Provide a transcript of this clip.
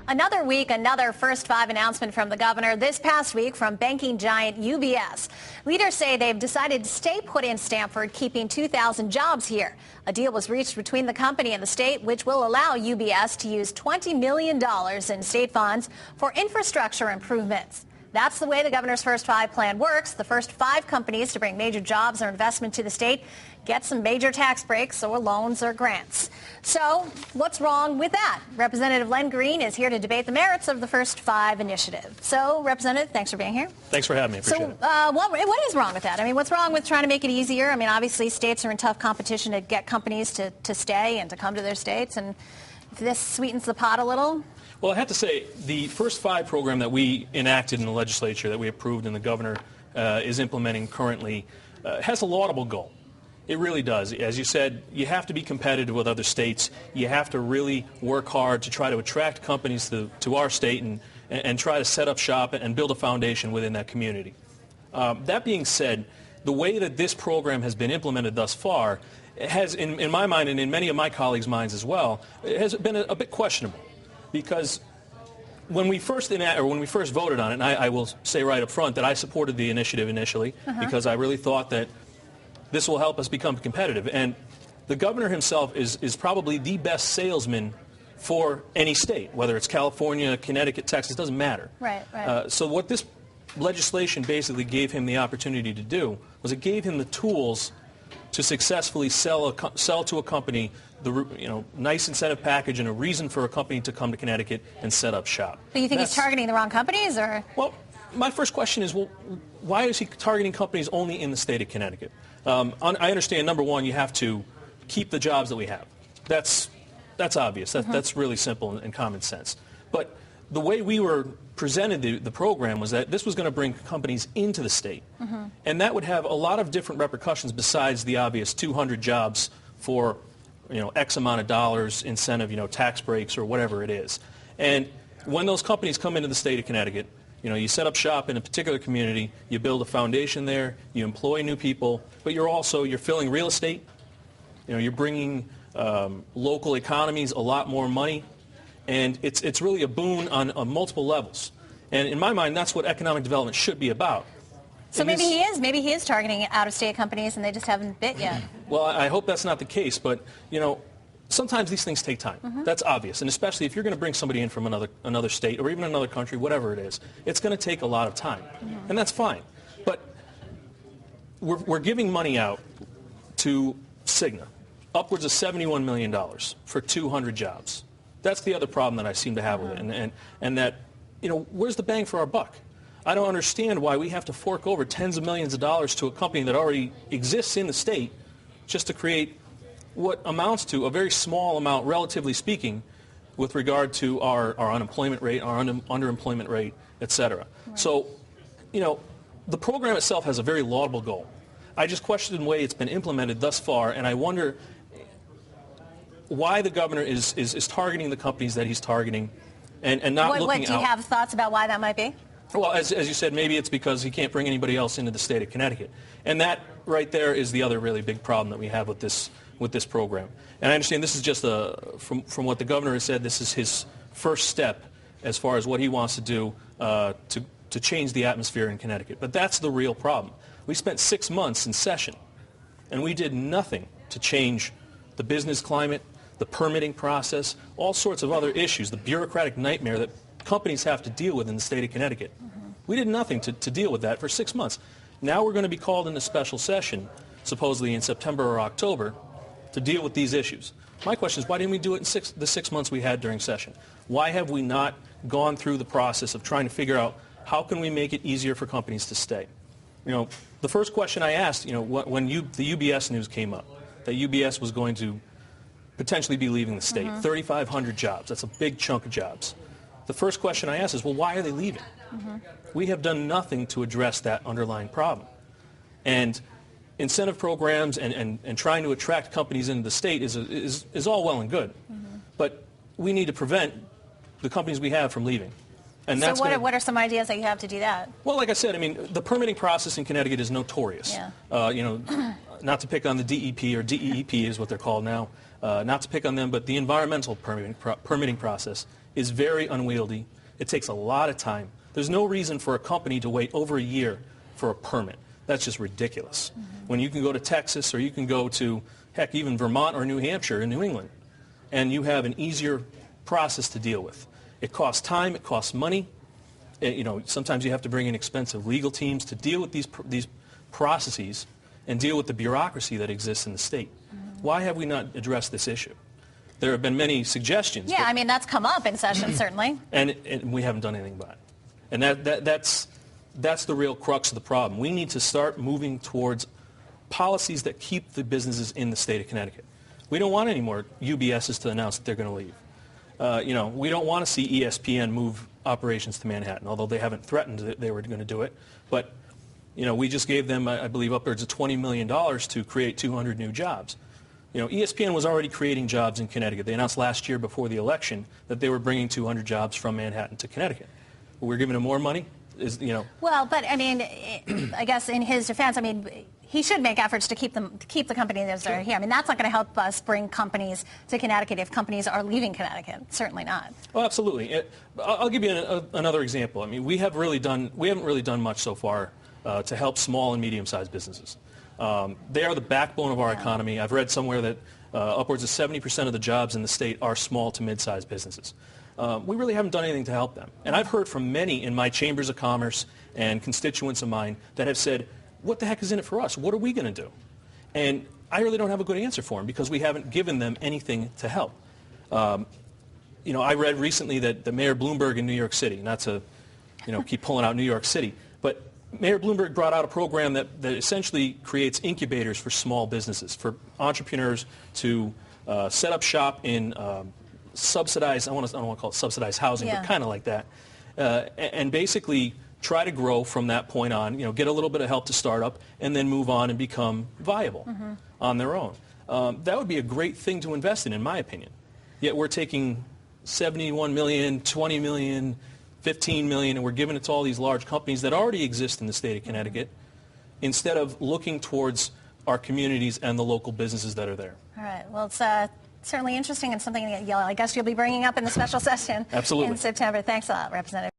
Another week, another first five announcement from the governor. This past week from banking giant UBS. Leaders say they've decided to stay put in Stamford, keeping 2,000 jobs here. A deal was reached between the company and the state, which will allow UBS to use $20 million in state funds for infrastructure improvements. That's the way the governor's First Five plan works. The first five companies to bring major jobs or investment to the state get some major tax breaks or loans or grants. So what's wrong with that? Representative Len Greene is here to debate the merits of the First Five initiative. So, Representative, thanks for being here. Thanks for having me. Appreciate it. What is wrong with that? I mean, what's wrong with trying to make it easier? I mean, obviously, states are in tough competition to get companies to stay and to come to their states. And if this sweetens the pot a little. Well, I have to say, the First Five program that we enacted in the legislature, that we approved and the governor is implementing currently, has a laudable goal. It really does. As you said, you have to be competitive with other states. You have to really work hard to try to attract companies to our state and try to set up shop and build a foundation within that community. That being said, the way that this program has been implemented thus far has, in my mind and in many of my colleagues' minds as well, it has been a bit questionable. Because when we first voted on it, and I will say right up front that I supported the initiative initially because I really thought that this will help us become competitive. And the governor himself is probably the best salesman for any state, whether it's California, Connecticut, Texas, doesn't matter. Right. So what this legislation basically gave him the opportunity to do was it gave him the tools to successfully sell to a company the nice incentive package and a reason for a company to come to Connecticut and set up shop. But you think he's targeting the wrong companies, or? Well, my first question is, well, why is he targeting companies only in the state of Connecticut? I understand, number one, you have to keep the jobs that we have. That's obvious. That's really simple and common sense. But the way we were presented the program was that this was going to bring companies into the state. And that would have a lot of different repercussions besides the obvious 200 jobs for X amount of dollars, incentive, tax breaks or whatever it is. And when those companies come into the state of Connecticut, you set up shop in a particular community, you build a foundation there, you employ new people, but you're filling real estate, you're bringing local economies a lot more money, and it's really a boon on multiple levels. And in my mind, that's what economic development should be about. So maybe he is targeting out-of-state companies and they just haven't bit yet. Well, I hope that's not the case, but sometimes these things take time. That's obvious, and especially if you're going to bring somebody in from another state or even another country, whatever it is, it's going to take a lot of time, and that's fine. But we're giving money out to Cigna, upwards of $71 million for 200 jobs. That's the other problem that I seem to have with it, and that where's the bang for our buck? I don't understand why we have to fork over tens of millions of dollars to a company that already exists in the state just to create what amounts to a very small amount, relatively speaking, with regard to our unemployment rate, our underemployment rate, et cetera. Right. So, the program itself has a very laudable goal. I just question the way it's been implemented thus far, and I wonder why the governor is targeting the companies that he's targeting and not looking out. Do you have thoughts about why that might be? Well, as you said, maybe it's because he can't bring anybody else into the state of Connecticut. And that right there is the other really big problem that we have with this program. And I understand this is just from what the governor has said, this is his first step as far as what he wants to do to change the atmosphere in Connecticut. But that's the real problem. We spent 6 months in session, and we did nothing to change the business climate, the permitting process, all sorts of other issues, the bureaucratic nightmare that companies have to deal with in the state of Connecticut. We did nothing to deal with that for 6 months. Now we're going to be called into special session, supposedly in September or October, to deal with these issues. My question is, why didn't we do it in the 6 months we had during session? Why have we not gone through the process of trying to figure out how can we make it easier for companies to stay? The first question I asked, when the UBS news came up, that UBS was going to potentially be leaving the state, 3,500 jobs. That's a big chunk of jobs. The first question I asked is, well, why are they leaving? We have done nothing to address that underlying problem. And incentive programs and trying to attract companies into the state is all well and good. But we need to prevent the companies we have from leaving. And that's what are some ideas that you have to do that? Well, like I said, the permitting process in Connecticut is notorious. Yeah. Not to pick on the DEP, or DEEP is what they're called now, not to pick on them, but the environmental permitting process is very unwieldy. It takes a lot of time. There's no reason for a company to wait over a year for a permit. That's just ridiculous. When you can go to Texas, or you can go to, heck, even Vermont or New Hampshire in New England, and you have an easier process to deal with. It costs time, it costs money. Sometimes you have to bring in expensive legal teams to deal with these processes and deal with the bureaucracy that exists in the state. Why have we not addressed this issue? There have been many suggestions. Yeah, I mean, that's come up in session, certainly. And we haven't done anything about it. And that's the real crux of the problem. We need to start moving towards policies that keep the businesses in the state of Connecticut. We don't want any more UBSs to announce that they're going to leave. We don't want to see ESPN move operations to Manhattan, although they haven't threatened that they were going to do it. But, we just gave them, I believe, upwards of $20 million to create 200 new jobs. ESPN was already creating jobs in Connecticut. They announced last year before the election that they were bringing 200 jobs from Manhattan to Connecticut. We're giving them more money? Well, but, I mean, I guess in his defense, I mean, he should make efforts to keep the companies that are here. I mean, that's not going to help us bring companies to Connecticut if companies are leaving Connecticut. Certainly not. Oh, absolutely. I'll give you another example. I mean, we haven't really done much so far to help small and medium-sized businesses. They are the backbone of our economy. I've read somewhere that upwards of 70% of the jobs in the state are small to mid-sized businesses. We really haven't done anything to help them. And I've heard from many in my chambers of commerce and constituents of mine that have said, what the heck is in it for us? What are we going to do? And I really don't have a good answer for them because we haven't given them anything to help. I read recently that Mayor Bloomberg in New York City, not to keep pulling out New York City, but Mayor Bloomberg brought out a program that essentially creates incubators for small businesses, for entrepreneurs to set up shop in subsidized, I don't want to call it subsidized housing, but kind of like that, and basically try to grow from that point on, get a little bit of help to start up, and then move on and become viable on their own. That would be a great thing to invest in my opinion. Yet we're taking $71 million, $20 million, $15 million, and we're giving it to all these large companies that already exist in the state of Connecticut, instead of looking towards our communities and the local businesses that are there. All right. Well, it's certainly interesting and something that I guess you'll be bringing up in the special session Absolutely. in September. Thanks a lot, Representative.